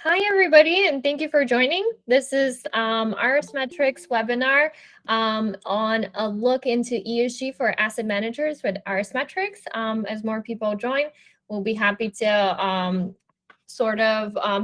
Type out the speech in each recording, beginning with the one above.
Hi, everybody, and thank you for joining. This is Iris Metrics webinar on a look into ESG for asset managers with Iris Metrics. As more people join, we'll be happy to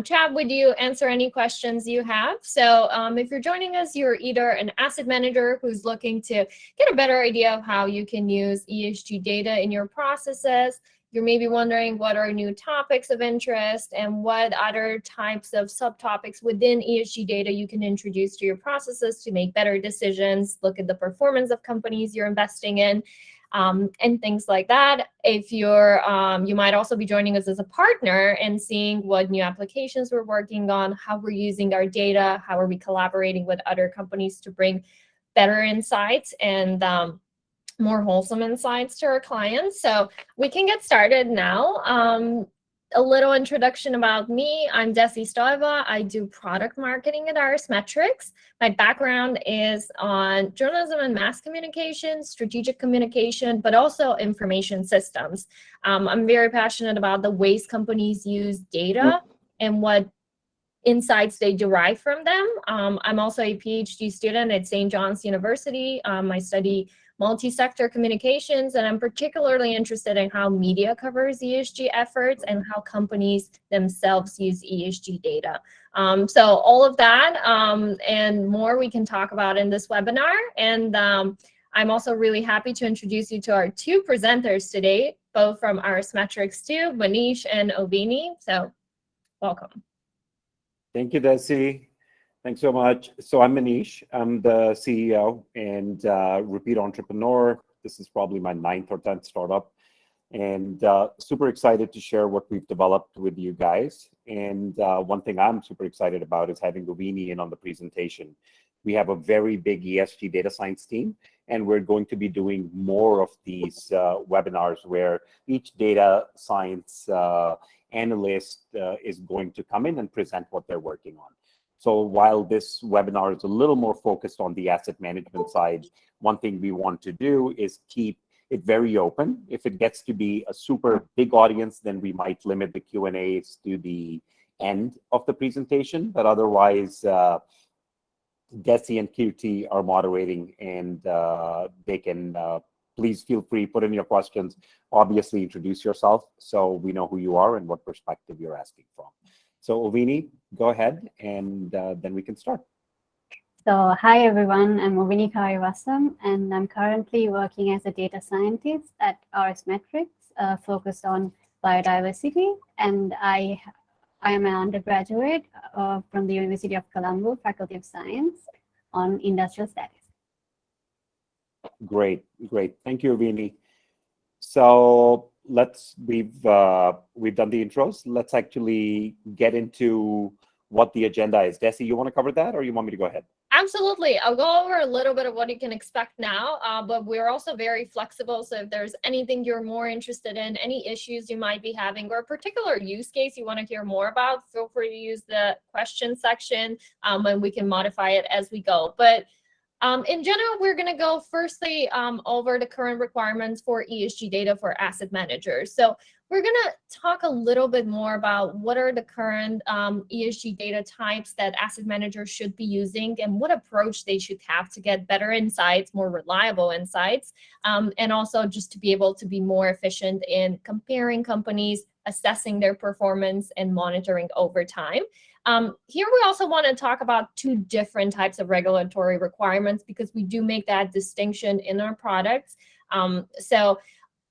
chat with you, answer any questions you have. So if you're joining us, you're either an asset manager who's looking to get a better idea of how you can use ESG data in your processes. You're maybe wondering what are new topics of interest and what other types of subtopics within ESG data you can introduce to your processes to make better decisions, look at the performance of companies you're investing in, and things like that. If you're, you might also be joining us as a partner and seeing what new applications we're working on, how we're using our data, how are we collaborating with other companies to bring better insights and more wholesome insights to our clients. So we can get started now. A little introduction about me. I'm Desi Stoiva. I do product marketing at Iris Metrics. My background is on journalism and mass communication, strategic communication, but also information systems. I'm very passionate about the ways companies use data and what insights they derive from them. I'm also a PhD student at St. John's University. I study multi-sector communications, and I'm particularly interested in how media covers ESG efforts and how companies themselves use ESG data. So all of that and more we can talk about in this webinar. And I'm also really happy to introduce you to our two presenters today, both from Iris Metrics too, Maneesh and Ovini. So welcome. Thank you, Desi. Thanks so much. So I'm Maneesh. I'm the CEO and repeat entrepreneur. This is probably my 9th or 10th startup, and super excited to share what we've developed with you guys. And one thing I'm super excited about is having Ovini in on the presentation. We have a very big ESG data science team, and we're going to be doing more of these webinars where each data science analyst is going to come in and present what they're working on. So while this webinar is a little more focused on the asset management side, one thing we want to do is keep it very open. If it gets to be a super big audience, then we might limit the Q&As to the end of the presentation. But otherwise, Desi and QT are moderating, and they can please feel free, put in your questions. Obviously, introduce yourself so we know who you are and what perspective you're asking from. So Ovini, go ahead, and then we can start. So hi everyone, I'm Ovini Kariyawasam, and I'm currently working as a data scientist at Iris Metrics, focused on biodiversity, and I am an undergraduate from the University of Colombo, Faculty of Science, on industrial statistics. Great. Thank you, Ovini. So we've done the intros. Let's actually get into what the agenda is. Desi, you want to cover that, or you want me to go ahead? Absolutely. I'll go over a little bit of what you can expect now, but we're also very flexible. So if there's anything you're more interested in, any issues you might be having, or a particular use case you want to hear more about, feel free to use the question section and we can modify it as we go. But in general, we're going to go firstly over the current requirements for ESG data for asset managers. So we're going to talk a little bit more about what are the current ESG data types that asset managers should be using and what approach they should have to get better insights, more reliable insights, and also just to be able to be more efficient in comparing companies, assessing their performance, and monitoring over time. Here we also want to talk about two different types of regulatory requirements because we do make that distinction in our products. So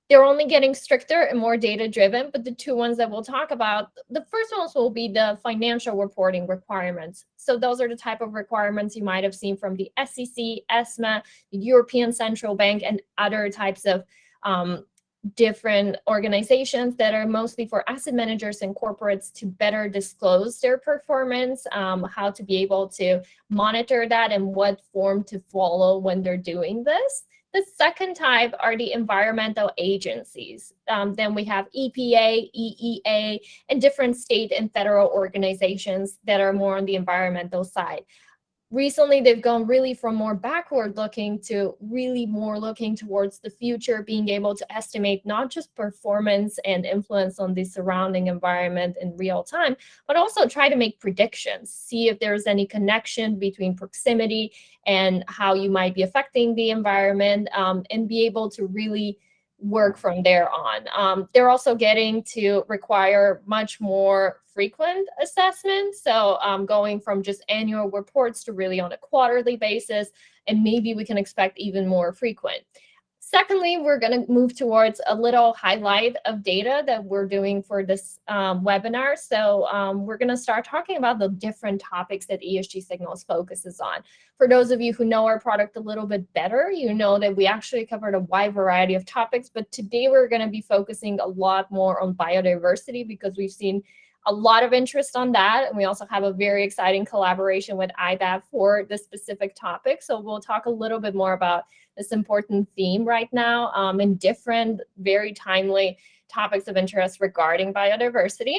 they're only getting stricter and more data-driven, but the two ones that we'll talk about, the first ones will be the financial reporting requirements. So those are the type of requirements you might have seen from the SEC, ESMA, the European Central Bank, and other types of different organizations that are mostly for asset managers and corporates to better disclose their performance, how to be able to monitor that and what form to follow when they're doing this. The second type are the environmental agencies. Then we have EPA, EEA, and different state and federal organizations that are more on the environmental side. recently they've gone really from more backward looking to really more looking towards the future, being able to estimate not just performance and influence on the surrounding environment in real time, but also try to make predictions, see if there's any connection between proximity and how you might be affecting the environment, and be able to really work from there on. They're also getting to require much more frequent assessments. So going from just annual reports to really on a quarterly basis, and maybe we can expect even more frequent. Secondly, we're going to move towards a little highlight of data that we're doing for this webinar. So we're going to start talking about the different topics that ESG Signals focuses on. For those of you who know our product a little bit better, you know that we actually covered a wide variety of topics, but today we're going to be focusing a lot more on biodiversity because we've seen a lot of interest on that. And we also have a very exciting collaboration with IBAB for this specific topic. So we'll talk a little bit more about this important theme right now and different, very timely topics of interest regarding biodiversity.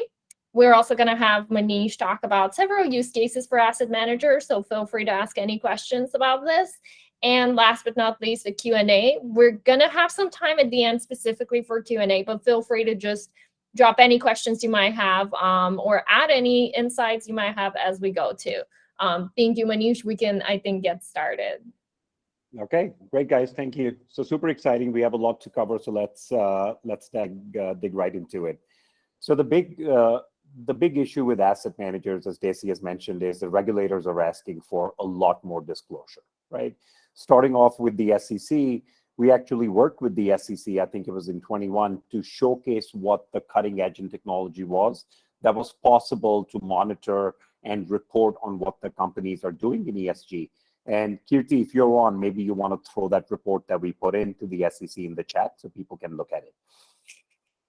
We're also going to have Maneesh talk about several use cases for asset managers. So feel free to ask any questions about this. And last but not least, the Q&A. We're going to have some time at the end specifically for Q&A, but feel free to just drop any questions you might have or add any insights you might have as we go too. Thank you, Maneesh. We can, I think, get started. Okay, great, guys. Thank you. So super exciting. We have a lot to cover, so let's dig right into it. So the big issue with asset managers, as Daisy has mentioned, is the regulators are asking for a lot more disclosure, right? Starting off with the SEC, we actually worked with the SEC, I think it was in 21, to showcase what the cutting edge in technology was that was possible to monitor and report on what the companies are doing in ESG. And Kirti, if you're on, maybe you want to throw that report that we put into the SEC in the chat so people can look at it.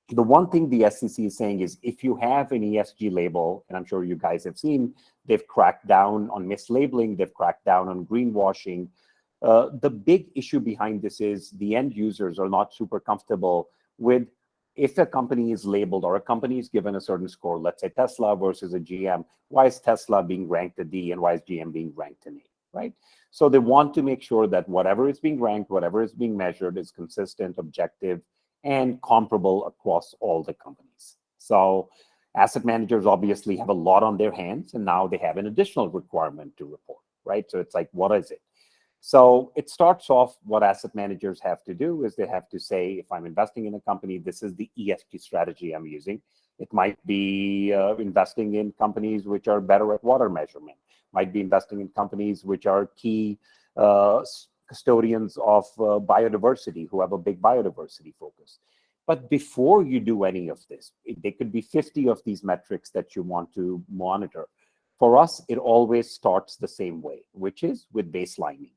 The one thing the SEC is saying is if you have an ESG label, and I'm sure you guys have seen, they've cracked down on mislabeling, they've cracked down on greenwashing. The big issue behind this is the end users are not super comfortable with if a company is labeled or a company is given a certain score, let's say Tesla versus a GM, why is Tesla being ranked a D and why is GM being ranked an A, right? So they want to make sure that whatever is being ranked, whatever is being measured is consistent, objective, and comparable across all the companies. So asset managers obviously have a lot on their hands, and now they have an additional requirement to report, right? So it's like, what is it? So it starts off, what asset managers have to do is they have to say, if I'm investing in a company, this is the ESG strategy I'm using. It might be investing in companies which are better at water measurement, might be investing in companies which are key custodians of biodiversity, who have a big biodiversity focus. But before you do any of this, there could be 50 of these metrics that you want to monitor. For us, it always starts the same way, which is with baselining.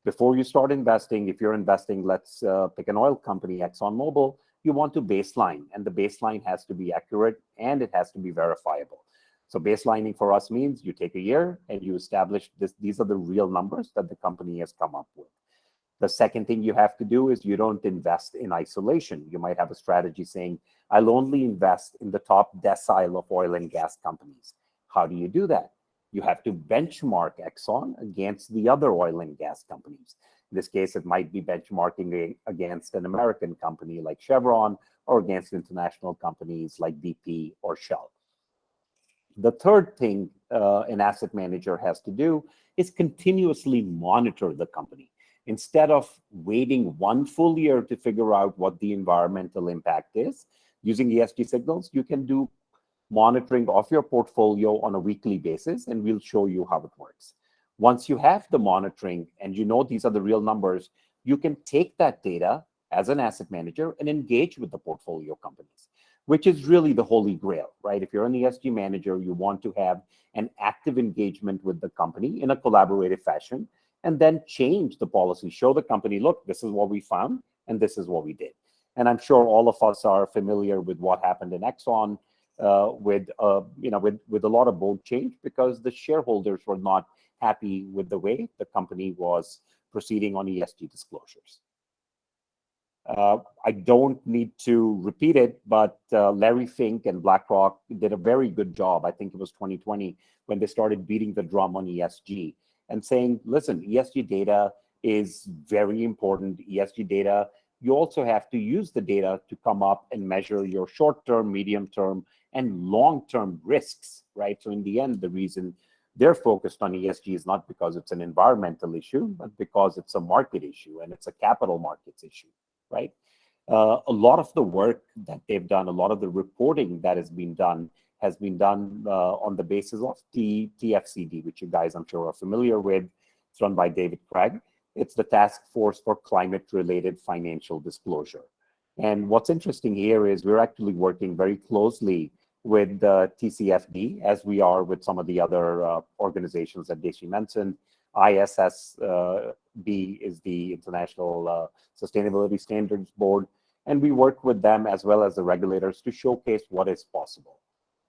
Before you start investing, if you're investing, let's pick an oil company, ExxonMobil, you want to baseline, and the baseline has to be accurate and it has to be verifiable. So baselining for us means you take a year and you establish this. These are the real numbers that the company has come up with. The second thing you have to do is you don't invest in isolation. You might have a strategy saying, I'll only invest in the top decile of oil and gas companies. How do you do that? You have to benchmark Exxon against the other oil and gas companies. In this case, it might be benchmarking against an American company like Chevron or against international companies like BP or Shell. The third thing an asset manager has to do is continuously monitor the company. Instead of waiting one full year to figure out what the environmental impact is, using ESG signals, you can do monitoring of your portfolio on a weekly basis, and we'll show you how it works. Once you have the monitoring and you know these are the real numbers, you can take that data as an asset manager and engage with the portfolio companies, which is really the holy grail, right? If you're an ESG manager, you want to have an active engagement with the company in a collaborative fashion, and then change the policy, show the company, look, this is what we found, and this is what we did. And I'm sure all of us are familiar with what happened in Exxon, with a lot of bold change because the shareholders were not happy with the way the company was proceeding on ESG disclosures. I don't need to repeat it, but Larry Fink and BlackRock did a very good job. I think it was 2020 when they started beating the drum on ESG. and saying, listen, ESG data is very important. ESG data, you also have to use the data to come up and measure your short-term, medium-term, and long-term risks, right? So in the end, the reason they're focused on ESG is not because it's an environmental issue, but because it's a market issue and it's a capital markets issue, right? A lot of the work that they've done, a lot of the reporting that has been done on the basis of TFCD, which you guys, I'm sure, are familiar with. It's run by David Craig. It's the Task Force for Climate-Related Financial Disclosure. And what's interesting here is we're actually working very closely with TCFD, as we are with some of the other organizations that Desi mentioned. ISSB is the International Sustainability Standards Board, and we work with them as well as the regulators to showcase what is possible.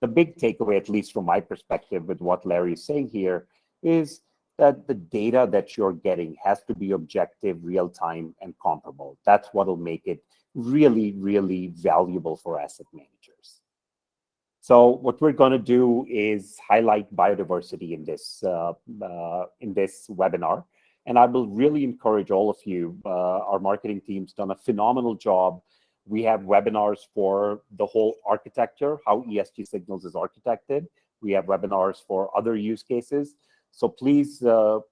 The big takeaway, at least from my perspective with what Larry is saying here, is that the data that you're getting has to be objective, real-time, and comparable. That's what will make it really, really valuable for asset managers. So what we're going to do is highlight biodiversity in this webinar. And I will really encourage all of you. Our marketing team's done a phenomenal job. We have webinars for the whole architecture, how ESG Signals is architected. We have webinars for other use cases. So please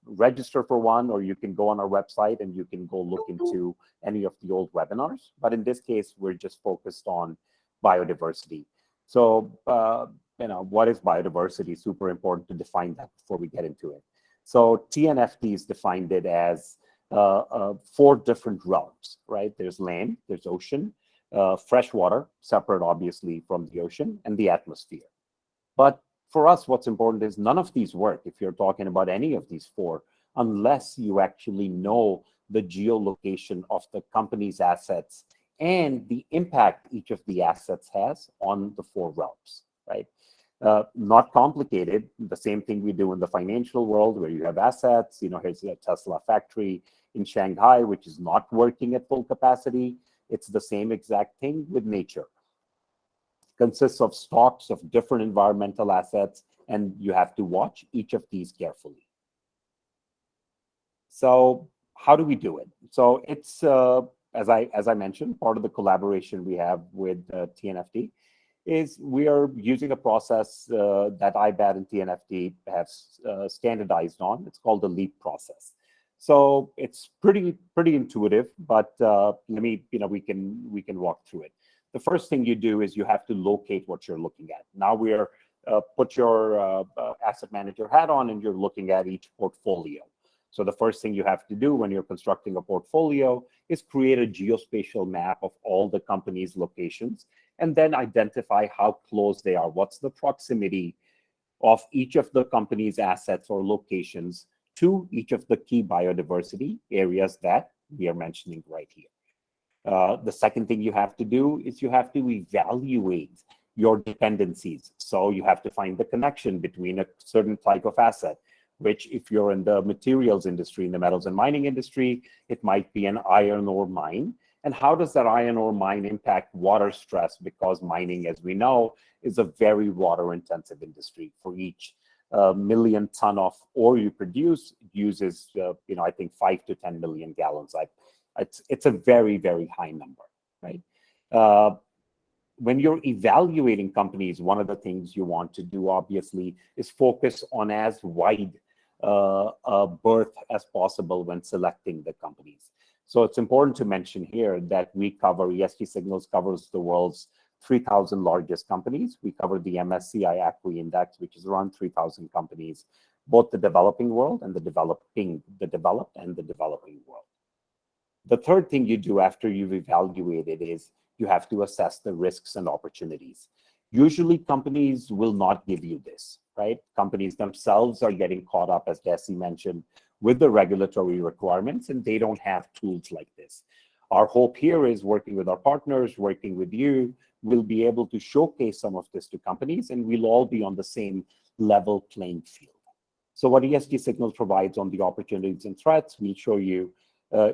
register for one, or you can go on our website and you can go look into any of the old webinars. But in this case, we're just focused on biodiversity. So, what is biodiversity? Super important to define that before we get into it. So TNFD is defined it as 4 different realms, right? There's land, there's ocean, fresh water, separate obviously from the ocean, and the atmosphere. But for us, what's important is none of these work if you're talking about any of these 4, unless you actually know the geolocation of the company's assets and the impact each of the assets has on the 4 realms, right? Not complicated. The same thing we do in the financial world where you have assets. Here's a Tesla factory in Shanghai, which is not working at full capacity. It's the same exact thing with nature. Consists of stocks of different environmental assets, and you have to watch each of these carefully. So how do we do it? So it's, as I mentioned, part of the collaboration we have with TNFD is we are using a process that IBAT and TNFD have standardized on. It's called the LEAP process. So it's pretty intuitive, but we can walk through it. The first thing you do is you have to locate what you're looking at. Now we're put your asset manager hat on and you're looking at each portfolio. So the first thing you have to do when you're constructing a portfolio is create a geospatial map of all the company's locations and then identify how close they are. What's the proximity of each of the company's assets or locations to each of the key biodiversity areas that we are mentioning right here. The second thing you have to do is you have to evaluate your dependencies. So you have to find the connection between a certain type of asset, which if you're in the materials industry, in the metals and mining industry, it might be an iron ore mine. And how does that iron ore mine impact water stress? Because mining, as we know, is a very water intensive industry. For each million ton of ore you produce, it uses, I think 5 to 10 million gallons. It's a very, very high number, right? When you're evaluating companies, one of the things you want to do, obviously, is focus on as wide a berth as possible when selecting the companies. So it's important to mention here that we cover, ESG Signals covers the world's 3,000 largest companies. We cover the MSCI ACWI Index, which is around 3,000 companies, both the developing world and the developed and the developing world. The third thing you do after you've evaluated is you have to assess the risks and opportunities. Usually companies will not give you this, right? Companies themselves are getting caught up, as Desi mentioned, with the regulatory requirements, and they don't have tools like this. Our hope here is working with our partners, working with you, we'll be able to showcase some of this to companies, and we'll all be on the same level playing field. So what ESG Signals provides on the opportunities and threats, we'll show you,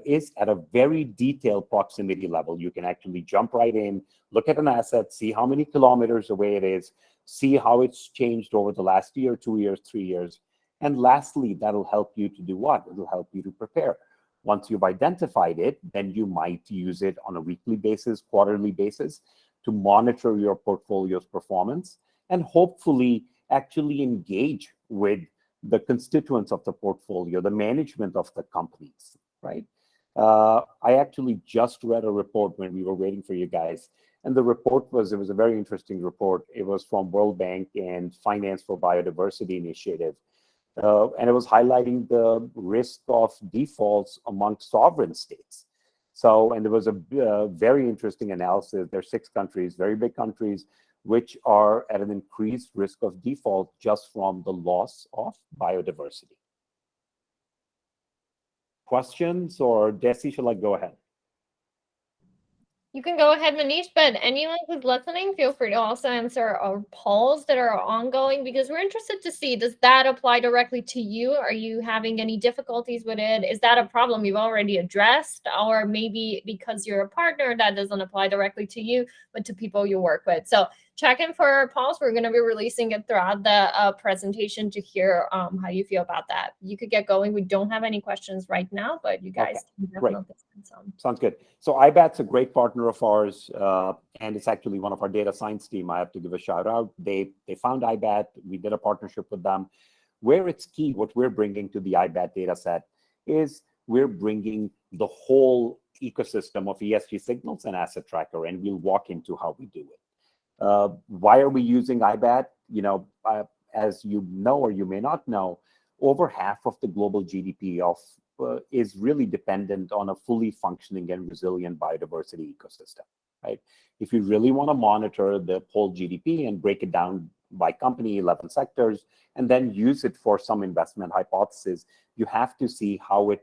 is at a very detailed proximity level. You can actually jump right in, look at an asset, see how many kilometers away it is, see how it's changed over the last year, 2 years, 3 years, And lastly, that'll help you to do what? It'll help you to prepare. Once you've identified it, then you might use it on a weekly basis, quarterly basis to monitor your portfolio's performance and hopefully actually engage with the constituents of the portfolio, the management of the companies, right? I actually just read a report when we were waiting for you guys. And the report it was a very interesting report. It was from World Bank and Finance for Biodiversity Initiative. And it was highlighting the risk of defaults among sovereign states. So, and there was a very interesting analysis. There are 6 countries, very big countries, which are at an increased risk of default just from the loss of biodiversity. Questions, or Desi, shall I go ahead? You can go ahead, Maneesh, but anyone who's listening, feel free to also answer our polls that are ongoing, because we're interested to see, does that apply directly to you? Are you having any difficulties with it? Is that a problem you've already addressed? Or maybe because you're a partner, that doesn't apply directly to you, but to people you work with. So check in for our polls. We're going to be releasing it throughout the presentation to hear how you feel about that. You could get going. We don't have any questions right now, but you guys can definitely send some. Sounds good. So IBAT's a great partner of ours, and it's actually one of our data science team. I have to give a shout out. They found IBAT. We did a partnership with them. Where it's key, what we're bringing to the IBAT data set is we're bringing the whole ecosystem of ESG signals and asset tracker, and we'll walk into how we do it. Why are we using IBAT? As you know, or you may not know, over half of the global GDP is really dependent on a fully functioning and resilient biodiversity ecosystem, right? If you really want to monitor the whole GDP and break it down by company, 11 sectors, and then use it for some investment hypothesis, you have to see how it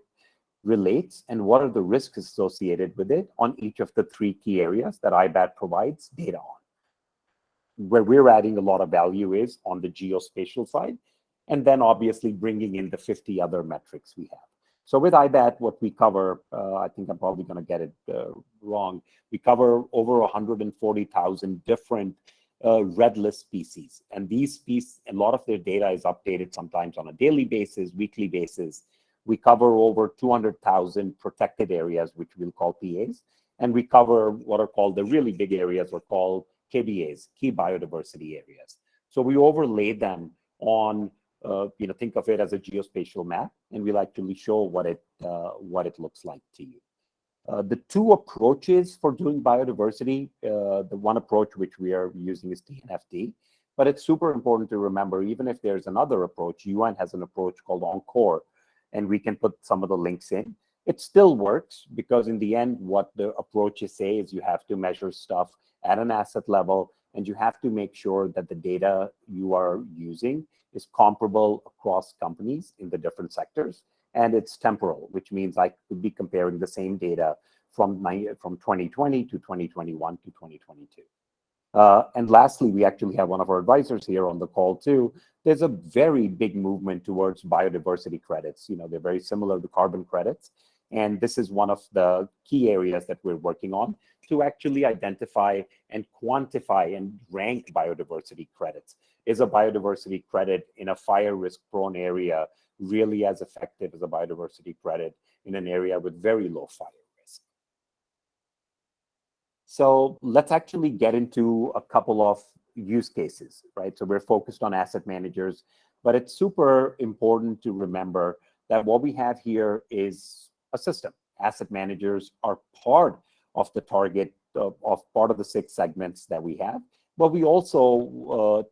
relates and what are the risks associated with it on each of the 3 key areas that IBAT provides data on. Where we're adding a lot of value is on the geospatial side, and then obviously bringing in the 50 other metrics we have. So with IBAT, what we cover, I think I'm probably going to get it wrong, we cover over 140,000 different red list species. And these species, a lot of their data is updated sometimes on a daily basis, weekly basis. We cover over 200,000 protected areas, which we'll call PAs. And we cover what are called the really big areas, or called KBAs, key biodiversity areas. So we overlay them on, think of it as a geospatial map, and we'll actually show what it looks like to you. The 2 approaches for doing biodiversity, the one approach which we are using is TNFD, but it's super important to remember, even if there's another approach, UN has an approach called Encore, and we can put some of the links in. It still works, because in the end, what the approaches say is you have to measure stuff at an asset level, and you have to make sure that the data you are using is comparable across companies in the different sectors, and it's temporal, which means I could be comparing the same data from 2020 to 2021 to 2022. And lastly, we actually have one of our advisors here on the call too. There's a very big movement towards biodiversity credits. They're very similar to carbon credits. And this is one of the key areas that we're working on to actually identify and quantify and rank biodiversity credits. Is a biodiversity credit in a fire risk prone area really as effective as a biodiversity credit in an area with very low fire risk? So let's actually get into a couple of use cases, right? So we're focused on asset managers, but it's super important to remember that what we have here is a system. Asset managers are part of the target of part of the 6 segments that we have, but we also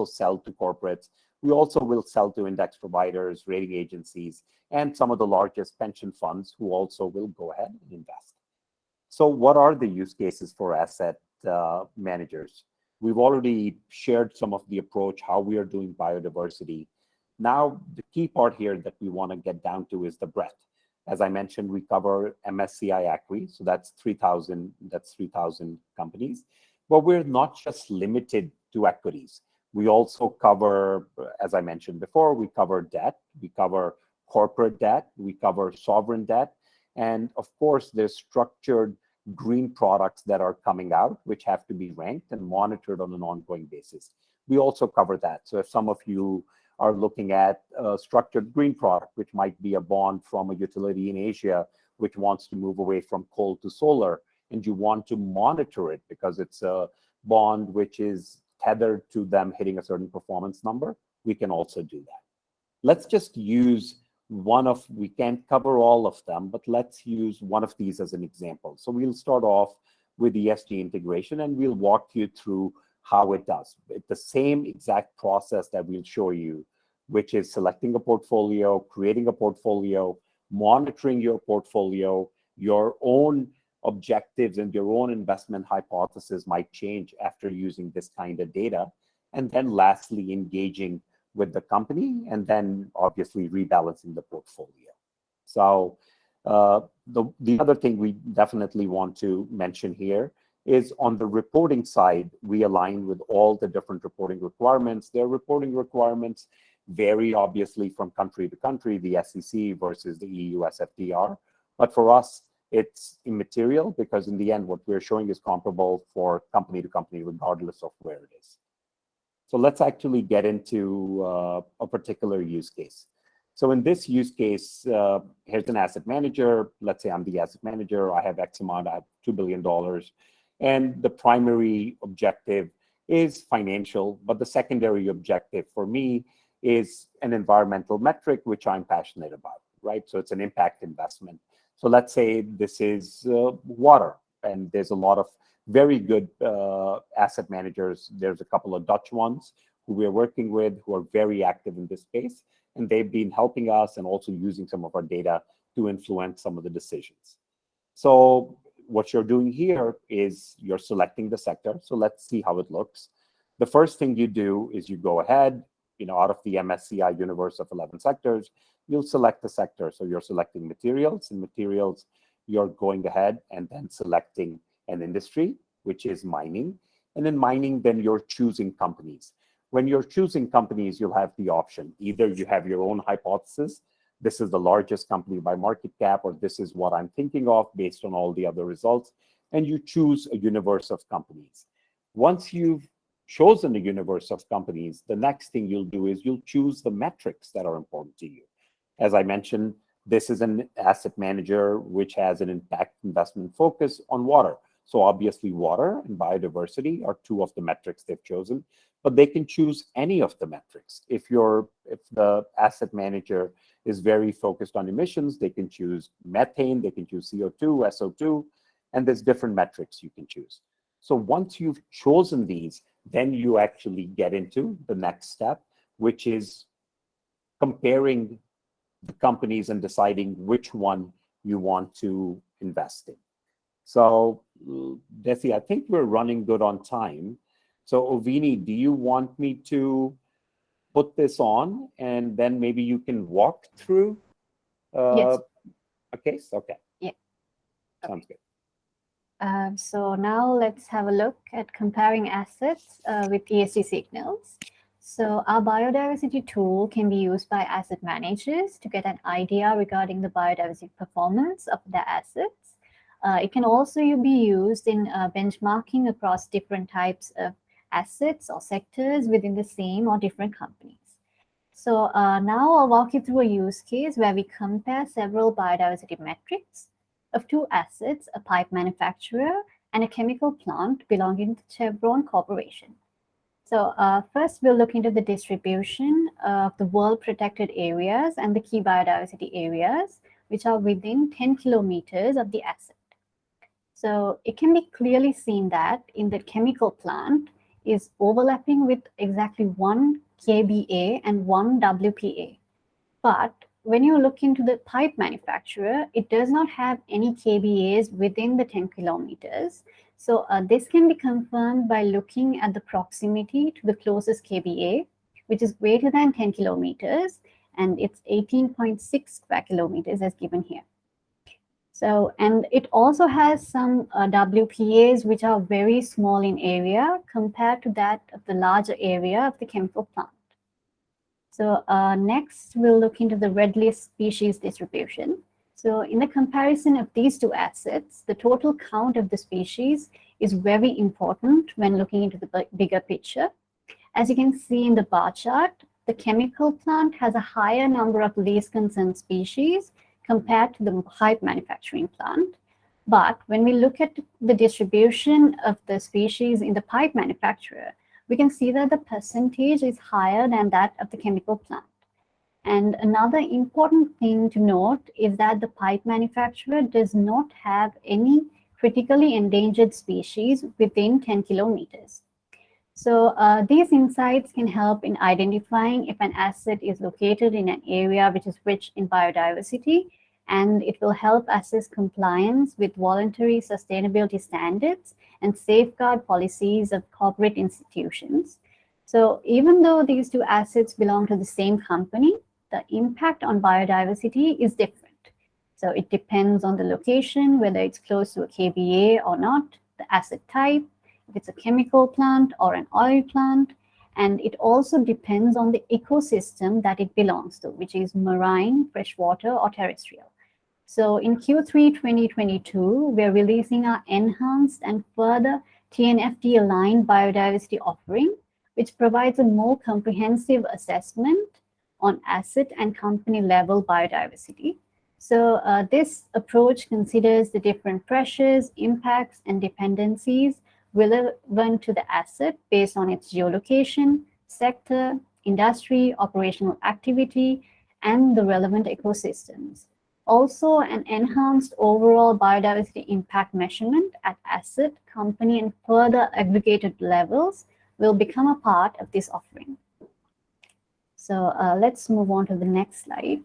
sell to corporates. We also will sell to index providers, rating agencies, and some of the largest pension funds who also will go ahead and invest. So what are the use cases for asset managers? We've already shared some of the approach, how we are doing biodiversity. Now, the key part here that we want to get down to is the breadth. As I mentioned, we cover MSCI ACWI, so that's 3,000 companies. But we're not just limited to equities. We also cover, as I mentioned before, we cover debt, we cover corporate debt, we cover sovereign debt, and of course, there's structured green products that are coming out, which have to be ranked and monitored on an ongoing basis. We also cover that. So if some of you are looking at a structured green product, which might be a bond from a utility in Asia, which wants to move away from coal to solar, and you want to monitor it because it's a bond which is tethered to them hitting a certain performance number, we can also do that. Let's just use we can't cover all of them, but let's use one of these as an example. So we'll start off with ESG integration, and we'll walk you through how it does. It's the same exact process that we'll show you, which is selecting a portfolio, creating a portfolio, monitoring your portfolio, your own objectives and your own investment hypothesis might change after using this kind of data. And then lastly, engaging with the company, and then obviously rebalancing the portfolio. So the other thing we definitely want to mention here is on the reporting side, we align with all the different reporting requirements. Their reporting requirements vary obviously from country to country, the SEC versus the EU SFDR. But for us, it's immaterial because in the end, what we're showing is comparable for company to company, regardless of where it is. So let's actually get into a particular use case. So in this use case, here's an asset manager. Let's say I'm the asset manager. I have X amount, I have $2 billion. And the primary objective is financial, but the secondary objective for me is an environmental metric, which I'm passionate about, right? So it's an impact investment. So let's say this is water, and there's a lot of very good asset managers. There's a couple of Dutch ones who we're working with who are very active in this space, and they've been helping us and also using some of our data to influence some of the decisions. So what you're doing here is you're selecting the sector. So let's see how it looks. The first thing you do is you go ahead, out of the MSCI universe of 11 sectors, you'll select the sector. So you're selecting materials. In materials, you're going ahead and then selecting an industry, which is mining. And in mining, then you're choosing companies. When you're choosing companies, you'll have the option. Either you have your own hypothesis, this is the largest company by market cap, or this is what I'm thinking of based on all the other results, and you choose a universe of companies. Once you've chosen a universe of companies, the next thing you'll do is you'll choose the metrics that are important to you. As I mentioned, this is an asset manager which has an impact investment focus on water. So obviously water and biodiversity are two of the metrics they've chosen, but they can choose any of the metrics. If the asset manager is very focused on emissions, they can choose methane, they can choose CO2, SO2, and there's different metrics you can choose. So once you've chosen these, then you actually get into the next step, which is comparing the companies and deciding which one you want to invest in. So, Desi, I think we're running good on time. So, Ovini, do you want me to put this on and then maybe you can walk through Yes. a case? Okay. Yeah. Sounds good. So now let's have a look at comparing assets with ESGSignals. So our biodiversity tool can be used by asset managers to get an idea regarding the biodiversity performance of their assets. It can also be used in benchmarking across different types of assets or sectors within the same or different companies. So now I'll walk you through a use case where we compare several biodiversity metrics of two assets, a pipe manufacturer and a chemical plant belonging to Chevron Corporation. So first, we'll look into the distribution of the world protected areas and the key biodiversity areas, which are within 10 kilometers of the asset. So it can be clearly seen that in the chemical plant is overlapping with exactly 1 kBA and 1 WPA. But when you look into the pipe manufacturer, it does not have any kBAs within the 10 kilometers. So this can be confirmed by looking at the proximity to the closest kBA, which is greater than 10 kilometers, and it's 18.6 square kilometers as given here. So, and it also has some WPAs which are very small in area compared to that of the larger area of the chemical plant. So next, we'll look into the red list species distribution. So in the comparison of these two assets, the total count of the species is very important when looking into the bigger picture. As you can see in the bar chart, the chemical plant has a higher number of least concern species compared to the pipe manufacturing plant. But when we look at the distribution of the species in the pipe manufacturer, we can see that the percentage is higher than that of the chemical plant. And another important thing to note is that the pipe manufacturer does not have any critically endangered species within 10 kilometers. So these insights can help in identifying if an asset is located in an area which is rich in biodiversity, and it will help assess compliance with voluntary sustainability standards and safeguard policies of corporate institutions. So even though these two assets belong to the same company, the impact on biodiversity is different. So it depends on the location, whether it's close to a KBA or not, the asset type, if it's a chemical plant or an oil plant, and it also depends on the ecosystem that it belongs to, which is marine, freshwater, or terrestrial. So in Q3 2022, we're releasing our enhanced and further TNFD aligned biodiversity offering, which provides a more comprehensive assessment on asset and company level biodiversity. So this approach considers the different pressures, impacts, and dependencies relevant to the asset based on its geolocation, sector, industry, operational activity, and the relevant ecosystems. Also, an enhanced overall biodiversity impact measurement at asset, company, and further aggregated levels will become a part of this offering. So let's move on to the next slide.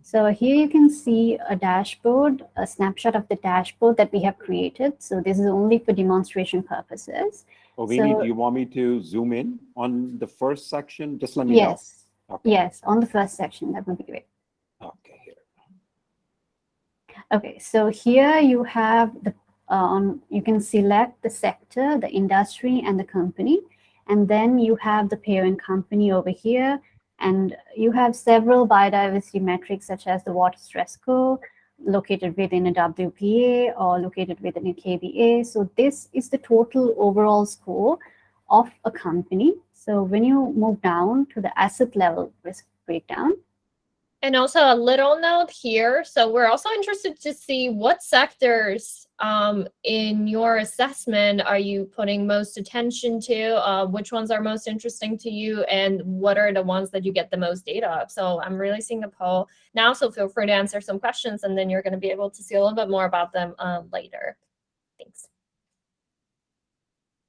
So here you can see a dashboard, a snapshot of the dashboard that we have created. So this is only for demonstration purposes. Ovini, do you want me to zoom in on the first section? Just let me know. Yes. Okay. Yes, on the first section, that would be great. Okay, here. Okay, so here you have the, you can select the sector, the industry, and the company. And then you have the parent company over here. And you have several biodiversity metrics, such as the water stress score, located within a WPA or located within a KBA. So this is the total overall score of a company. So when you move down to the asset level risk breakdown. And also a little note here. So we're also interested to see what sectors in your assessment are you putting most attention to, which ones are most interesting to you, and what are the ones that you get the most data of. So I'm releasing the poll now, so feel free to answer some questions, and then you're going to be able to see a little bit more about them later. Thanks.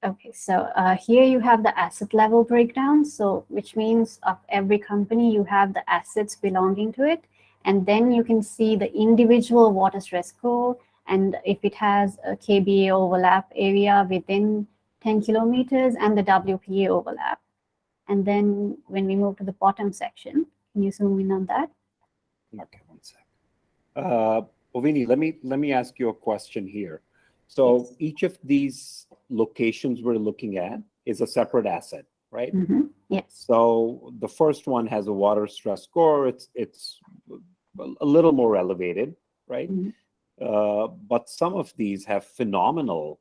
Okay, so here you have the asset level breakdown. So which means of every company, you have the assets belonging to it. And then you can see the individual water stress score. And if it has a KBA overlap area within 10 kilometers and the WPA overlap. And then when we move to the bottom section, can you zoom in on that? Okay, one sec. Ovini, let me ask you a question here. So Yes. each of these locations we're looking at is a separate asset, right? Mm-hmm. Yes. So the first one has a water stress score. It's a little more elevated, right? Mm-hmm. But some of these have phenomenal,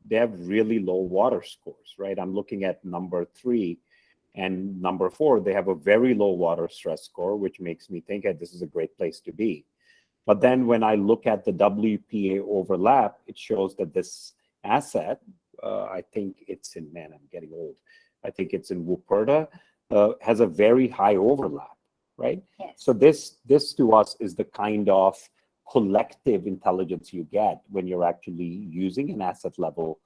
they have really low water scores, right? I'm looking at number 3 and number 4. They have a very low water stress score, which makes me think that this is a great place to be. But then when I look at the WPA overlap, it shows that this asset, I think it's in, man, I'm getting old. I think it's in Wuperda, has a very high overlap, right? Yes. So this to us is the kind of collective intelligence you get when you're actually using an asset level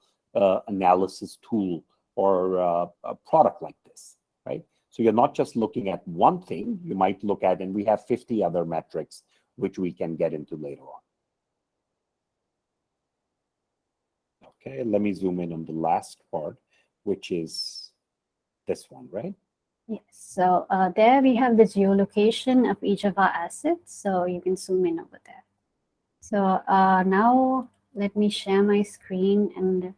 analysis tool or a product like this, right? So you're not just looking at one thing, you might look at, and we have 50 other metrics which we can get into later on. Okay, let me zoom in on the last part, which is this one, right? Yes, so there we have the geolocation of each of our assets, so you can zoom in over there. So now let me share my screen and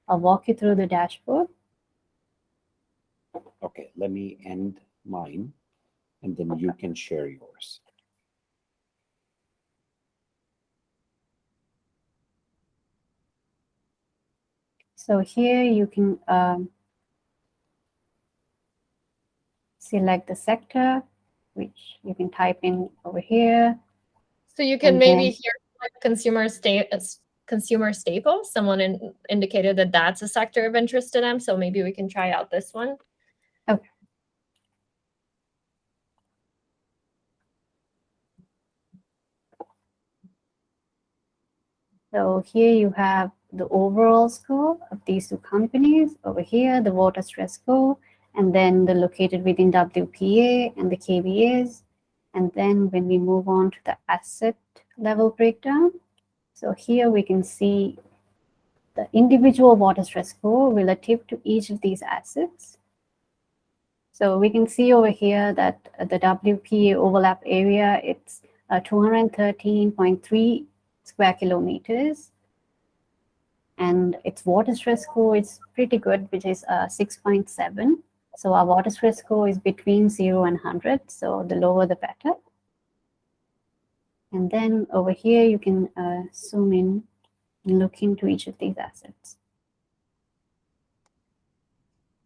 I'll walk you through the dashboard. Okay, let me end mine and then you can share yours. So here you can select the sector, which you can type in over here. So you can And maybe then- hear like consumer staples. Someone indicated that that's a sector of interest to them. So maybe we can try out this one. Okay. So here you have the overall score of these two companies. Over here, the water stress score, and then the located within WPA and the KVAs. And then when we move on to the asset level breakdown, so here we can see the individual water stress score relative to each of these assets. So we can see over here that the WPA overlap area, it's 213.3 square kilometers. And its water stress score is pretty good, which is 6.7. So our water stress score is between 0 and 100. So the lower, the better. And then over here, you can zoom in and look into each of these assets.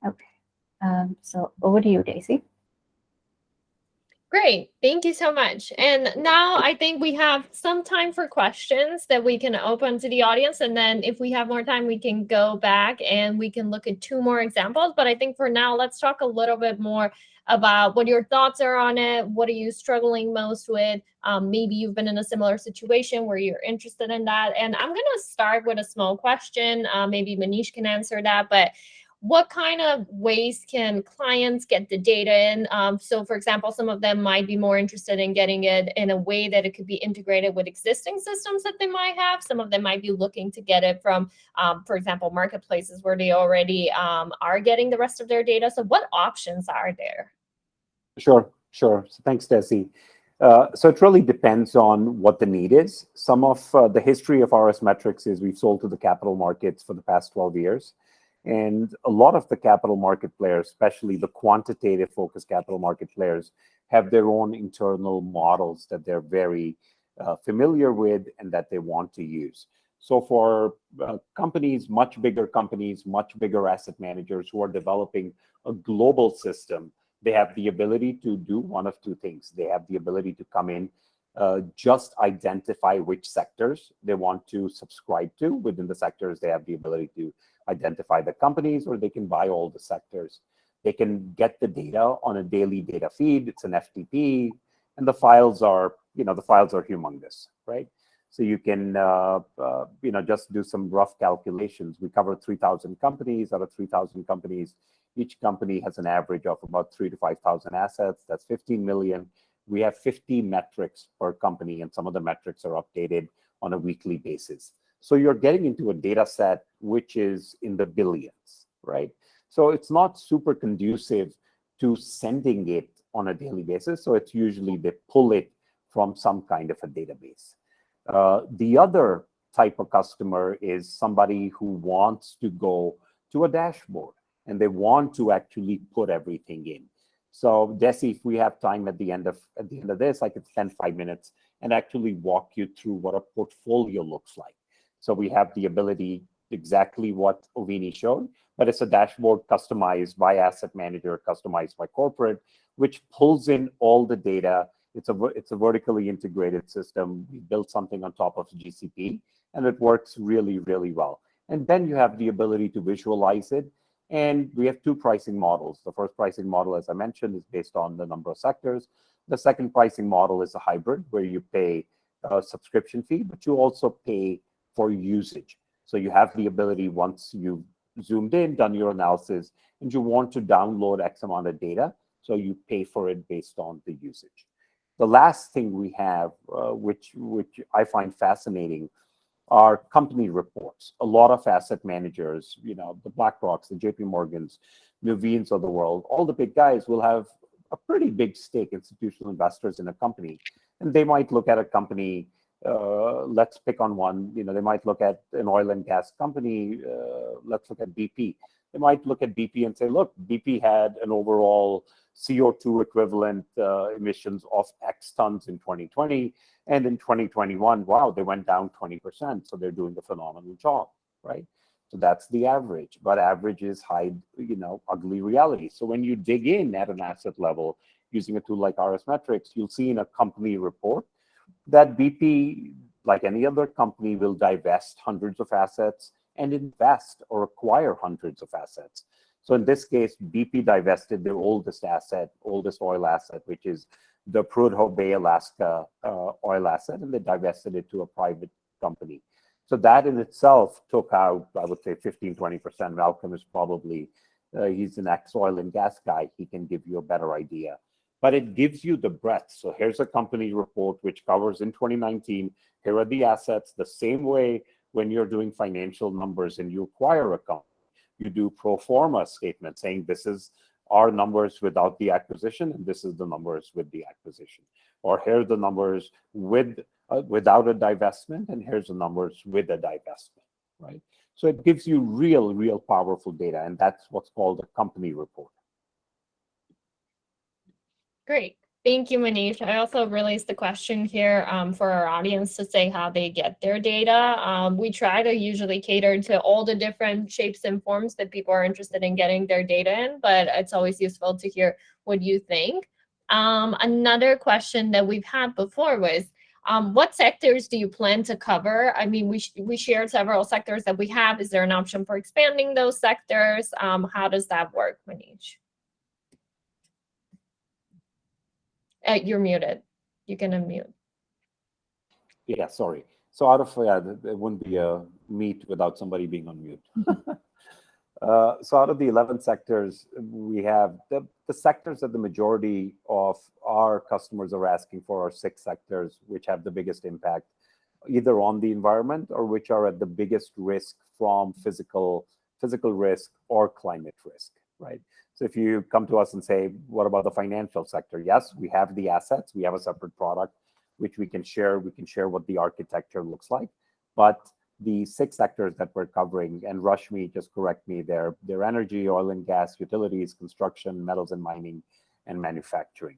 Okay. So over to you, Daisy. Great. Thank you so much. And now I think we have some time for questions that we can open to the audience. And then if we have more time, we can go back and we can look at 2 more examples. But I think for now, let's talk a little bit more about what your thoughts are on it. What are you struggling most with? Maybe you've been in a similar situation where you're interested in that. And I'm going to start with a small question. Maybe Maneesh can answer that. But what kind of ways can clients get the data in? So for example, some of them might be more interested in getting it in a way that it could be integrated with existing systems that they might have. Some of them might be looking to get it from, for example, marketplaces where they already are getting the rest of their data. So what options are there? Sure. So thanks, Desi. So it really depends on what the need is. Some of the history of RS Metrics is we've sold to the capital markets for the past 12 years. And a lot of the capital market players, especially the quantitative focused capital market players, have their own internal models that they're very familiar with and that they want to use. So for companies, much bigger asset managers who are developing a global system, they have the ability to do one of 2 things. They have the ability to come in, just identify which sectors they want to subscribe to. Within the sectors, they have the ability to identify the companies, or they can buy all the sectors. They can get the data on a daily data feed. It's an FTP, and the files are humongous, right? So you can, just do some rough calculations. We cover 3,000 companies. Out of 3,000 companies, each company has an average of about 3,000 to 5,000 assets. That's 15 million. We have 50 metrics per company, and some of the metrics are updated on a weekly basis. So you're getting into a data set which is in the billions, right? So it's not super conducive to sending it on a daily basis. So it's usually they pull it from some kind of a database. The other type of customer is somebody who wants to go to a dashboard and they want to actually put everything in. So Desi, if we have time at the end of this, I could spend 5 minutes and actually walk you through what a portfolio looks like. So we have the ability, exactly what Ovini showed, but it's a dashboard customized by asset manager, customized by corporate, which pulls in all the data. It's a vertically integrated system. We built something on top of GCP, and it works really, really well. And then you have the ability to visualize it. And we have 2 pricing models. The first pricing model, as I mentioned, is based on the number of sectors. The second pricing model is a hybrid, where you pay a subscription fee, but you also pay for usage. So you have the ability, once you've zoomed in, done your analysis, and you want to download X amount of data, so you pay for it based on the usage. The last thing we have, which I find fascinating, are company reports. A lot of asset managers, the BlackRocks, the JP Morgans, Nuveen's of the world, all the big guys will have a pretty big stake, institutional investors in a company. And they might look at a company, let's pick on one, they might look at an oil and gas company, let's look at BP. They might look at BP and say, look, BP had an overall CO2 equivalent emissions of X tons in 2020. And in 2021, wow, they went down 20%. So they're doing a phenomenal job, right? So that's the average, but averages hide, ugly reality. So when you dig in at an asset level using a tool like RS Metrics, you'll see in a company report that BP, like any other company, will divest hundreds of assets and invest or acquire hundreds of assets. So in this case, BP divested their oldest oil asset, which is the Prudhoe Bay, Alaska oil asset, and they divested it to a private company. So that in itself took out, I would say, 15-20%. Malcolm is probably, he's an ex-oil and gas guy. He can give you a better idea. But it gives you the breadth. So here's a company report which covers in 2019, here are the assets. The same way when you're doing financial numbers and you acquire a company, you do pro forma statement saying this is our numbers without the acquisition, and this is the numbers with the acquisition. Or here are the numbers without a divestment, and here's the numbers with a divestment, right? So it gives you real powerful data, and that's what's called a company report. Great. Thank you, Maneesh. I also released the question here for our audience to say how they get their data. We try to usually cater to all the different shapes and forms that people are interested in getting their data in, but it's always useful to hear what you think. Another question that we've had before was, what sectors do you plan to cover? I mean, we shared several sectors that we have. Is there an option for expanding those sectors? How does that work, Maneesh? You're muted. You can unmute. Yeah, sorry. So out of, it wouldn't be a meet without somebody being on mute. So out of the 11 sectors, we have the sectors that the majority of our customers are asking for are 6 sectors, which have the biggest impact, either on the environment or which are at the biggest risk from physical risk or climate risk, right? So if you come to us and say, what about the financial sector? Yes, we have the assets. We have a separate product which we can share. We can share what the architecture looks like. But the 6 sectors that we're covering, and Rashmi, just correct me, they're energy, oil and gas, utilities, construction, metals and mining, and manufacturing,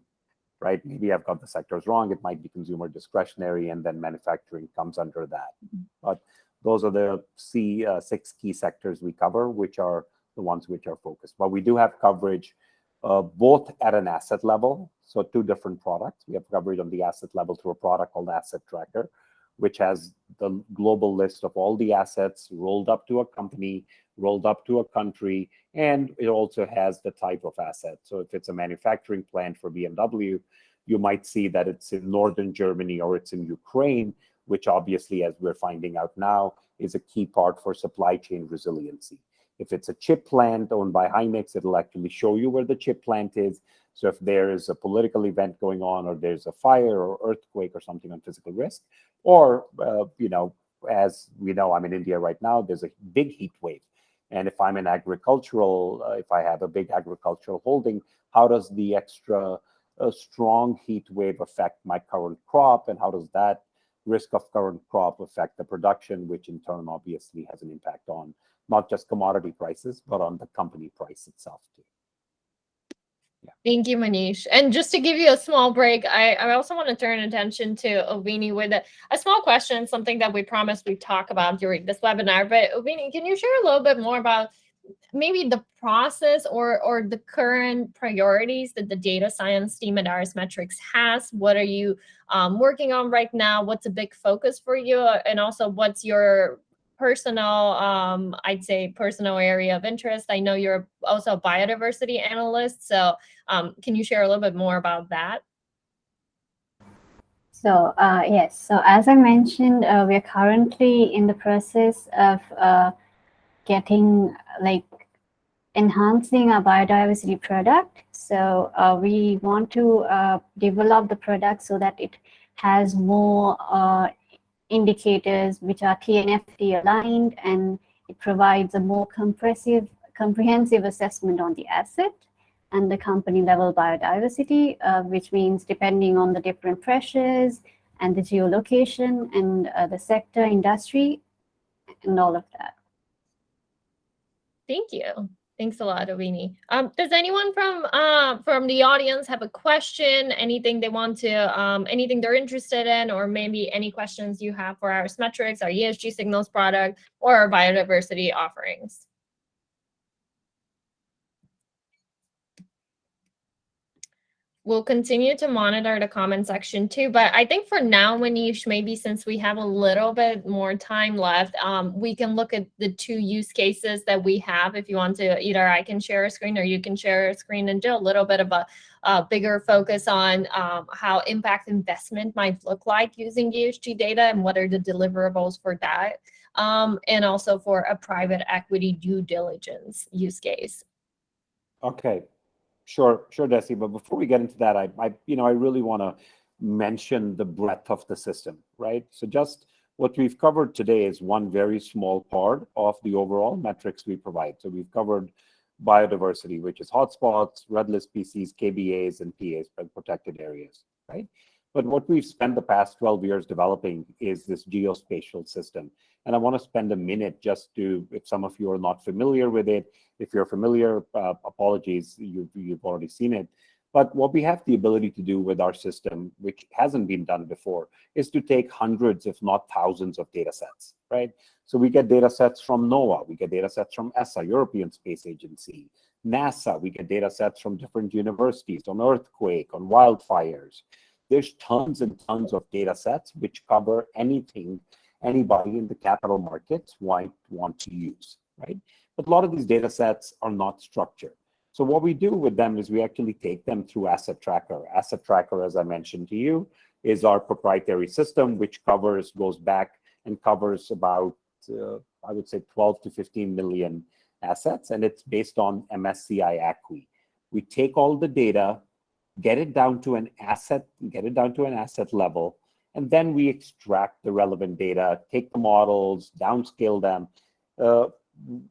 right? Maybe I've got the sectors wrong. It might be consumer discretionary, and then manufacturing comes under that. But those are the 6 key sectors we cover, which are the ones which are focused. But we do have coverage both at an asset level, so 2 different products. We have coverage on the asset level through a product called Asset Tracker, which has the global list of all the assets rolled up to a company, rolled up to a country, and it also has the type of asset. So if it's a manufacturing plant for BMW, you might see that it's in northern Germany or it's in Ukraine, which obviously, as we're finding out now, is a key part for supply chain resiliency. If it's a chip plant owned by Hynix, it'll actually show you where the chip plant is. So if there is a political event going on, or there's a fire or earthquake or something on physical risk, or, as we know, I'm in India right now, there's a big heat wave. And if I'm in agricultural, if I have a big agricultural holding, how does the extra strong heat wave affect my current crop? And how does that risk of current crop affect the production, which in turn obviously has an impact on not just commodity prices, but on the company price itself too. Yeah. Thank you, Maneesh. And just to give you a small break, I also want to turn attention to Ovini with a small question, something that we promised we'd talk about during this webinar. But Ovini, can you share a little bit more about maybe the process or the current priorities that the data science team at RS Metrics has? What are you working on right now? What's a big focus for you? And also, what's your personal, I'd say personal area of interest? I know you're also a biodiversity analyst. So can you share a little bit more about that? So yes, so as I mentioned, we are currently in the process of enhancing our biodiversity product. So we want to develop the product so that it has more indicators which are TNFD aligned, and it provides a more comprehensive assessment on the asset and the company level biodiversity, which means depending on the different pressures and the geolocation and the sector, industry, and all of that. Thank you. Thanks a lot, Ovini. Does anyone from the audience have a question? Anything they want to, anything they're interested in, or maybe any questions you have for our metrics, our ESG Signals product, or our biodiversity offerings? We'll continue to monitor the comment section too, but I think for now, Maneesh, maybe since we have a little bit more time left, we can look at the 2 use cases that we have. If you want to, either I can share a screen or you can share a screen and do a little bit of a bigger focus on how impact investment might look like using ESG data and what are the deliverables for that, and also for a private equity due diligence use case. Okay. Sure, Desi. But before we get into that, I really want to mention the breadth of the system, right? So just what we've covered today is one very small part of the overall metrics we provide. So we've covered biodiversity, which is hotspots, red list species, KBAs, and PAs, protected areas, right? But what we've spent the past 12 years developing is this geospatial system. And I want to spend a minute just to, if some of you are not familiar with it, if you're familiar, apologies, you've already seen it. But what we have the ability to do with our system, which hasn't been done before, is to take hundreds, if not thousands, of data sets, right? So we get data sets from NOAA, we get data sets from ESA, European Space Agency, NASA, we get data sets from different universities on earthquake, on wildfires. There's tons and tons of data sets which cover anything anybody in the capital markets might want to use, right? But a lot of these data sets are not structured. So what we do with them is we actually take them through Asset Tracker. Asset Tracker, as I mentioned to you, is our proprietary system, which goes back and covers about, I would say, 12 to 15 million assets, and it's based on MSCI ACWI. We take all the data, get it down to an asset level, and then we extract the relevant data, take the models, downscale them.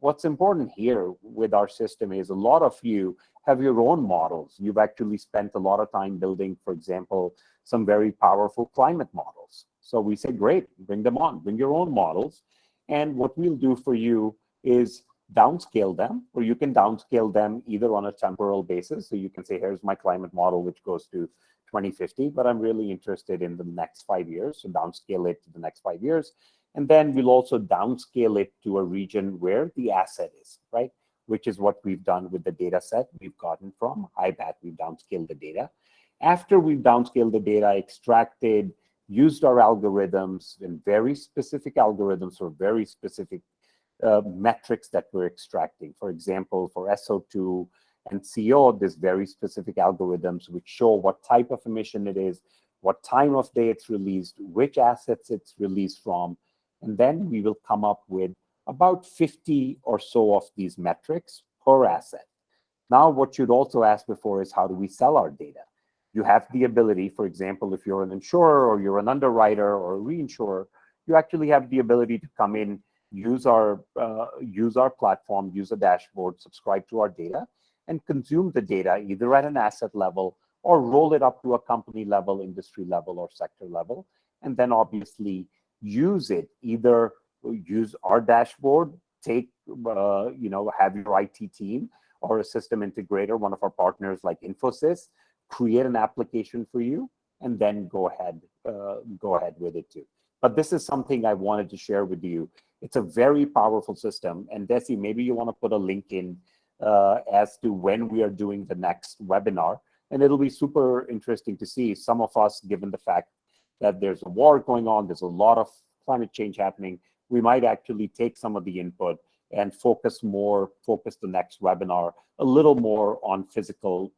What's important here with our system is a lot of you have your own models. You've actually spent a lot of time building, for example, some very powerful climate models. So we say, great, bring them on, bring your own models. And what we'll do for you is downscale them, or you can downscale them either on a temporal basis. So you can say, here's my climate model, which goes to 2050, but I'm really interested in the next 5 years. So downscale it to the next 5 years. And then we'll also downscale it to a region where the asset is, right? Which is what we've done with the data set we've gotten from IBAT. We've downscaled the data. After we've downscaled the data, extracted, used our algorithms and very specific algorithms for very specific metrics that we're extracting. For example, for SO2 and CO, there's very specific algorithms which show what type of emission it is, what time of day it's released, which assets it's released from, and then we will come up with about 50 or so of these metrics per asset. Now, what you'd also ask before is how do we sell our data? You have the ability, for example, if you're an insurer or you're an underwriter or a reinsurer, you actually have the ability to come in, use our platform, use a dashboard, subscribe to our data, and consume the data either at an asset level or roll it up to a company level, industry level, or sector level, and then obviously use it, either use our dashboard, have your IT team or a system integrator, one of our partners like Infosys, create an application for you, and then go ahead with it too. But this is something I wanted to share with you. It's a very powerful system. And Desi, maybe you want to put a link in as to when we are doing the next webinar. And it'll be super interesting to see some of us, given the fact that there's a war going on, there's a lot of climate change happening, we might actually take some of the input and focus the next webinar a little more on physical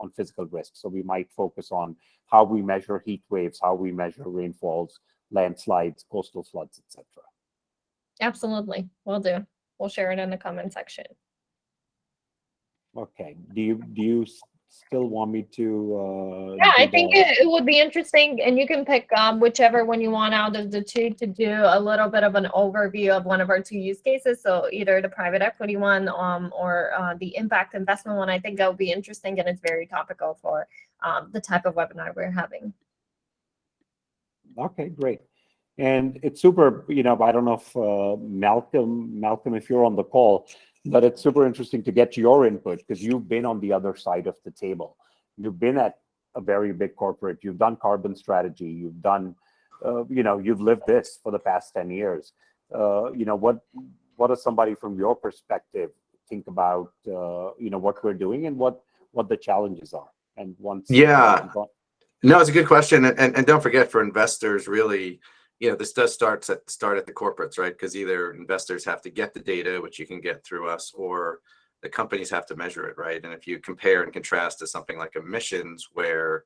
risk. So we might focus on how we measure heat waves, how we measure rainfalls, landslides, coastal floods, etc. Absolutely, we'll do. We'll share it in the comment section. Okay. Do you still want me to? Yeah, I think it would be interesting, and you can pick whichever one you want out of the two to do a little bit of an overview of one of our 2 use cases. So either the private equity one or the impact investment one. I think that would be interesting, and it's very topical for the type of webinar we're having. Okay, great. And it's super, I don't know if Malcolm, if you're on the call, But it's super interesting to get your input because you've been on the other side of the table. You've been at a very big corporate. You've done carbon strategy. You've done, you've lived this for the past 10 years. What does somebody from your perspective think about, what we're doing and what the challenges are? And once, yeah, no, it's a good question. And don't forget, for investors, really, this does start at the corporates, right? Because either investors have to get the data, which you can get through us, or the companies have to measure it, right? And if you compare and contrast to something like emissions, where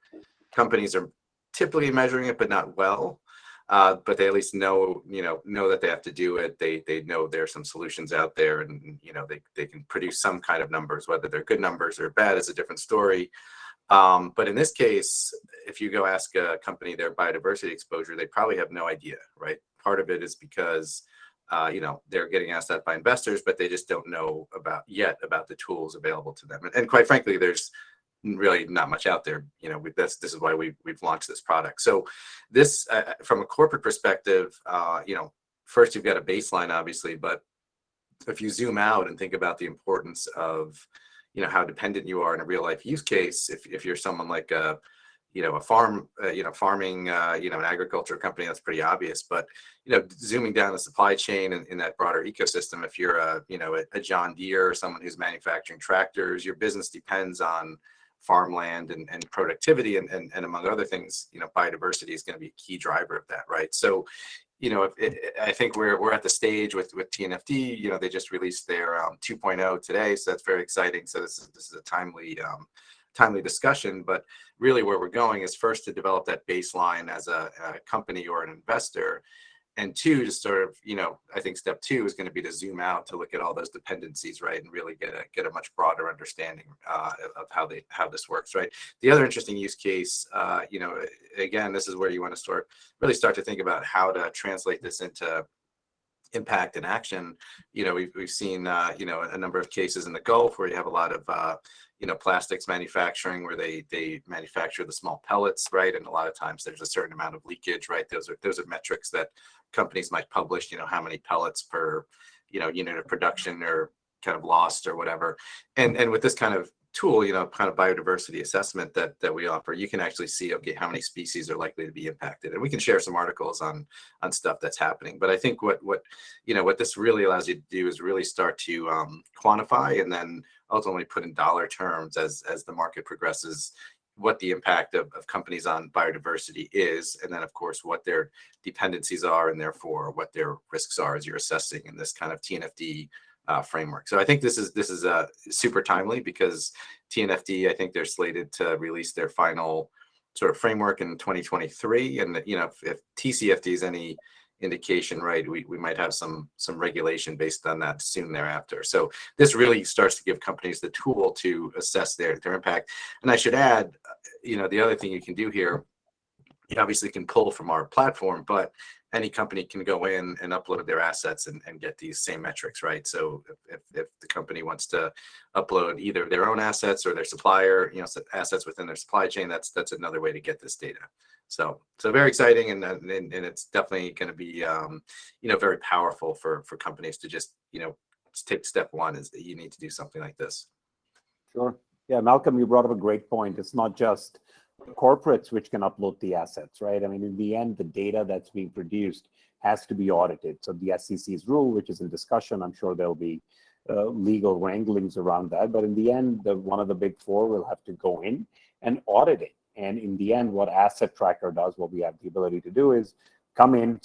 companies are typically measuring it, but not well, but they at least know that they have to do it. They know there's some solutions out there, and they can produce some kind of numbers. Whether they're good numbers or bad is a different story. But in this case, if you go ask a company their biodiversity exposure, they probably have no idea, right? Part of it is because they're getting asked that by investors, but they just don't know about the tools available to them. And quite frankly, there's really not much out there. This is why we've launched this product. So this, from a corporate perspective, first you've got a baseline, obviously, but if you zoom out and think about the importance of how dependent you are in a real life use case, if you're someone like a farm, farming, an agriculture company, that's pretty obvious. But zooming down the supply chain and in that broader ecosystem, if you're a John Deere or someone who's manufacturing tractors, your business depends on farmland and productivity, and among other things, biodiversity is going to be a key driver of that, right? So I think we're at the stage with TNFD. They just released their 2.0 today, so that's very exciting. So this is a timely discussion. But really, where we're going is first to develop that baseline as a company or an investor, and two, to sort of I think step two is going to be to zoom out to look at all those dependencies, right, and really get a much broader understanding of how this works, right. The other interesting use case, again, this is where you want to really start to think about how to translate this into impact and action. We've seen a number of cases in the Gulf where you have a lot of plastics manufacturing, where they manufacture the small pellets, right, and a lot of times there's a certain amount of leakage, right. Those are metrics that companies might publish, how many pellets per unit of production are kind of lost or whatever. And with this kind of tool, kind of biodiversity assessment that we offer, you can actually see, okay, how many species are likely to be impacted, and we can share some articles on stuff that's happening. But I think what this really allows you to do is really start to quantify, and then ultimately put in dollar terms as the market progresses, what the impact of companies on biodiversity is, and then of course what their dependencies are, and therefore what their risks are as you're assessing in this kind of TNFD framework. So I think this is super timely, because TNFD, I think they're slated to release their final sort of framework in 2023, and if TCFD is any indication, right, we might have some regulation based on that soon thereafter. So this really starts to give companies the tool to assess their impact. And I should add, the other thing you can do here, you obviously can pull from our platform, but any company can go in and upload their assets and get these same metrics, right? So if the company wants to upload either their own assets or their supplier, assets within their supply chain, that's another way to get this data. So very exciting, and it's definitely going to be very powerful for companies to just take step one, is that you need to do something like this. Sure. Yeah, Malcolm, you brought up a great point. It's not just corporates which can upload the assets, right? I mean, in the end, the data that's being produced has to be audited. So the SEC's rule, which is in discussion, I'm sure there'll be legal wranglings around that. But in the end, one of the big four will have to go in and audit it. And in the end, what Asset Tracker does, what we have the ability to do, is come in,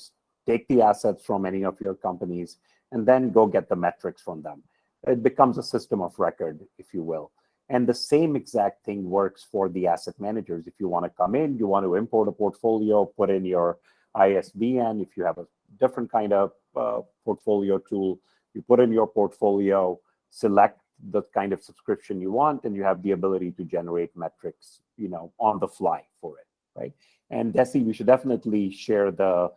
take the assets from any of your companies, and then go get the metrics from them. It becomes a system of record, if you will. And the same exact thing works for the asset managers. If you want to come in, you want to import a portfolio, put in your ISBN. If you have a different kind of portfolio tool, you put in your portfolio, select the kind of subscription you want, and you have the ability to generate metrics, on the fly for it, right? And Desi, we should definitely share the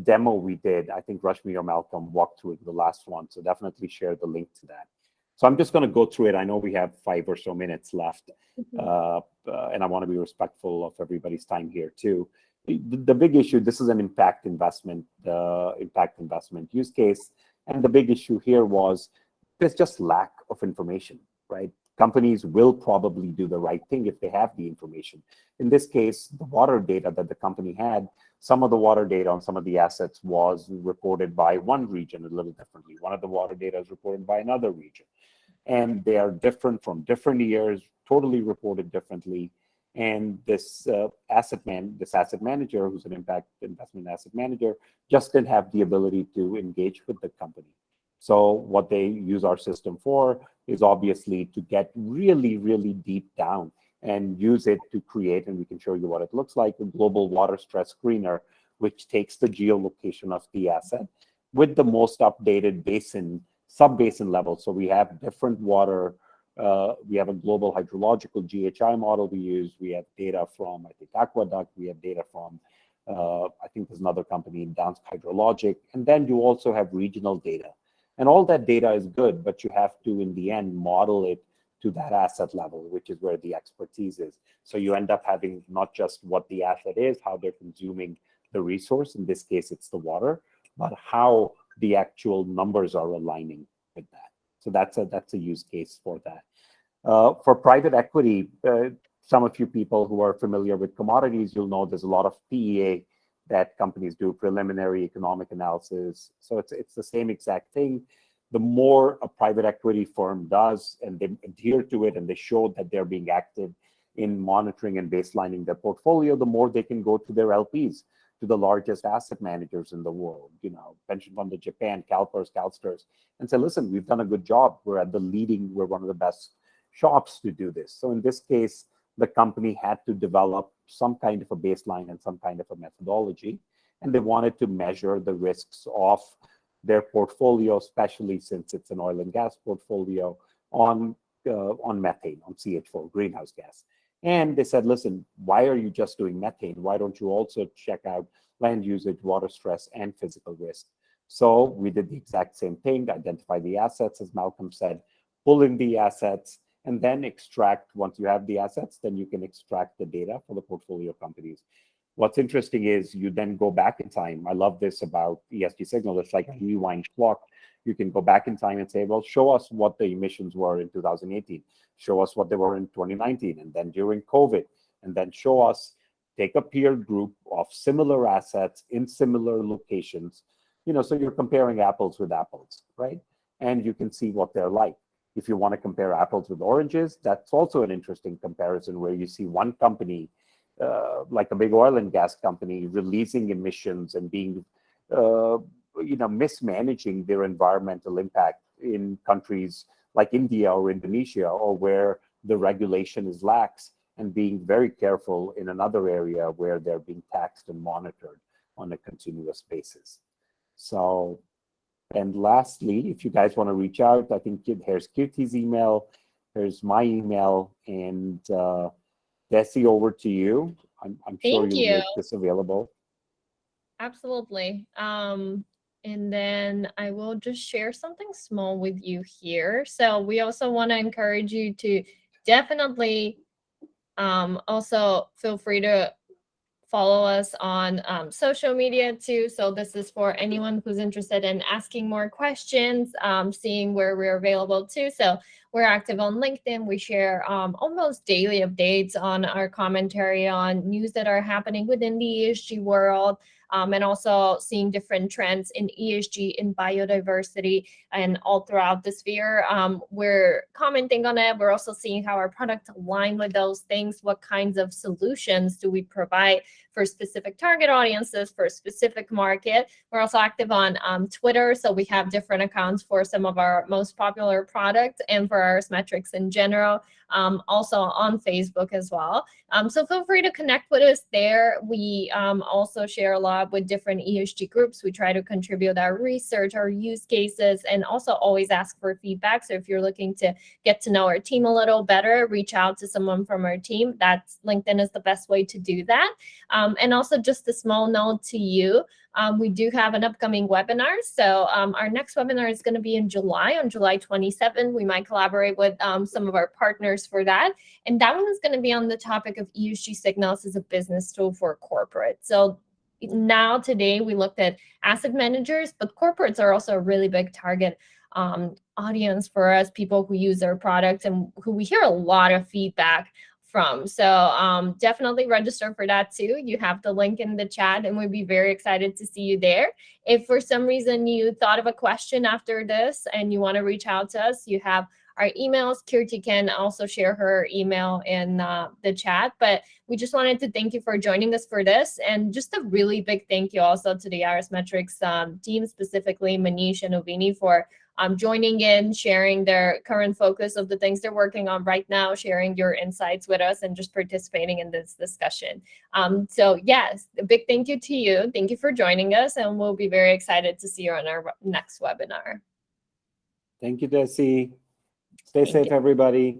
demo we did. I think Rashmi or Malcolm walked through it, the last one, so definitely share the link to that. So I'm just going to go through it. I know we have 5 or so minutes left, and I want to be respectful of everybody's time here too. The big issue, this is an impact investment use case, and the big issue here was there's just lack of information, right? Companies will probably do the right thing if they have the information. In this case, the water data that the company had, some of the water data on some of the assets was reported by one region a little differently. One of the water data is reported by another region. And they are different from different years, totally reported differently. And this asset manager, who's an impact investment asset manager, just didn't have the ability to engage with the company. So what they use our system for is obviously to get really, really deep down and use it to create, and we can show you what it looks like, a global water stress screener, which takes the geolocation of the asset with the most updated basin, sub-basin level. So we have different water. We have a global hydrological GHI model we use. We have data from, I think, Aqueduct. We have data from, I think there's another company, Dansk Hydrologic. And then you also have regional data. And all that data is good, but you have to, in the end, model it to that asset level, which is where the expertise is. So you end up having not just what the asset is, how they're consuming the resource, in this case, it's the water, but how the actual numbers are aligning with that. So that's a use case for that. For private equity, some of you people who are familiar with commodities, you'll know there's a lot of PEA that companies do, preliminary economic analysis. So it's the same exact thing. The more a private equity firm does, and they adhere to it, and they show that they're being active in monitoring and baselining their portfolio, the more they can go to their LPs, to the largest asset managers in the world, Pension Fund of Japan, CalPERS, CalSTRS, and say, listen, we've done a good job. We're one of the best shops to do this. So in this case, the company had to develop some kind of a baseline and some kind of a methodology, and they wanted to measure the risks of their portfolio, especially since it's an oil and gas portfolio, on methane, on CH4, greenhouse gas. And they said, listen, why are you just doing methane? Why don't you also check out land usage, water stress, and physical risk? So we did the exact same thing, identify the assets, as Malcolm said, pull in the assets, and then extract. Once you have the assets, then you can extract the data for the portfolio companies. What's interesting is you then go back in time. I love this about ESGSignals. It's like a rewind clock. You can go back in time and say, well, show us what the emissions were in 2018. Show us what they were in 2019, and then during COVID. And then show us, take a peer group of similar assets in similar locations. So you're comparing apples with apples, right? And you can see what they're like. If you want to compare apples with oranges, that's also an interesting comparison where you see one company, like a big oil and gas company, releasing emissions and being, mismanaging their environmental impact in countries like India or Indonesia, or where the regulation is lax, and being very careful in another area where they're being taxed and monitored on a continuous basis. So, and lastly, if you guys want to reach out, I think here's Kirti's email, here's my email, and Desi, over to you. I'm sure you'll make this available. Absolutely. And then I will just share something small with you here. So we also want to encourage you to definitely also feel free to follow us on social media too. So this is for anyone who's interested in asking more questions, seeing where we're available too. So we're active on LinkedIn. We share almost daily updates on our commentary on news that are happening within the ESG world. And also seeing different trends in ESG, in biodiversity, and all throughout the sphere. We're commenting on it. We're also seeing how our products align with those things. What kinds of solutions do we provide for specific target audiences, for a specific market? We're also active on Twitter. So we have different accounts for some of our most popular products and for our metrics in general. Also on Facebook as well. So feel free to connect with us there. We also share a lot with different ESG groups. We try to contribute our research, our use cases, and also always ask for feedback. So if you're looking to get to know our team a little better, reach out to someone from our team. LinkedIn is the best way to do that. And also just a small note to you, we do have an upcoming webinar. So our next webinar is going to be in July, on July 27. We might collaborate with some of our partners for that. And that one is going to be on the topic of ESGSignals as a business tool for corporate. So today we looked at asset managers, but corporates are also a really big target audience for us, people who use our products and who we hear a lot of feedback from. So definitely register for that too. You have the link in the chat and we'd be very excited to see you there. If for some reason you thought of a question after this and you want to reach out to us, you have our emails. Kirti can also share her email in the chat. But we just wanted to thank you for joining us for this. And just a really big thank you also to the Iris Metrics team, specifically Maneesh and Ovini, for joining in, sharing their current focus of the things they're working on right now, sharing your insights with us, and just participating in this discussion. So yes, a big thank you to you. Thank you for joining us, and we'll be very excited to see you on our next webinar. Thank you, Desi. Stay Thank safe, you. everybody.